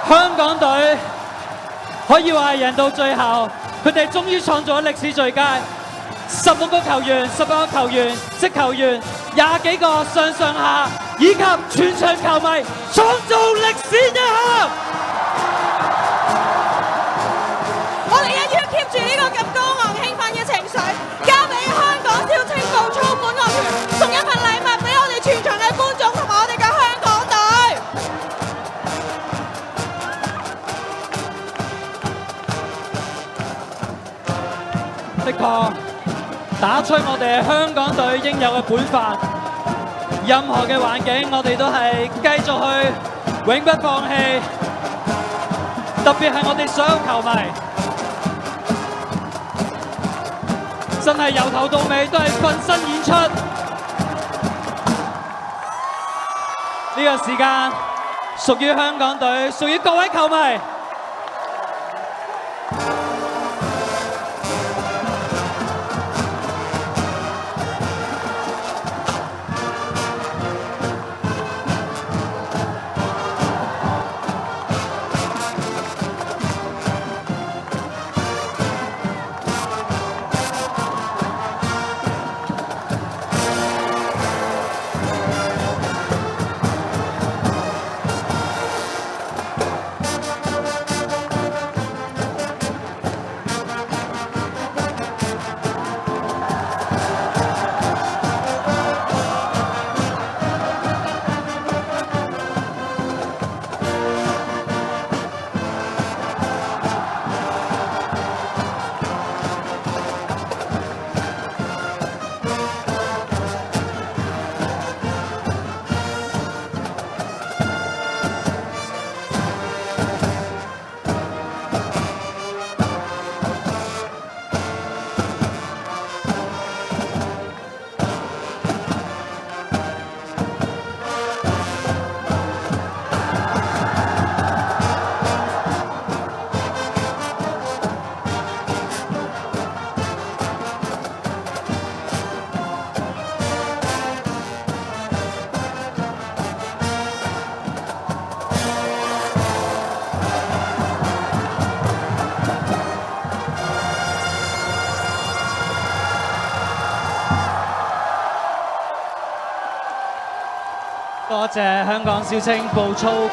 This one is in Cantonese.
香港隊可以話係贏到最後，佢哋終於創造咗歷史最佳，16個球員、18個球員、職球員、20幾個上下，以及全場球迷創造歷史一刻。我哋一於 keep 住呢個咁高昂興奮嘅情緒，交俾香港小青步操管樂團，送一份禮物俾我哋全場嘅觀眾同埋我哋嘅香港隊。的確打出我哋香港隊應有嘅本分，任何嘅環境我哋都係繼續去永不放棄，特別係我哋所有球迷，真係由頭到尾都係奮身演出。呢個時間屬於香港隊，屬於各位球迷。多謝香港小青步操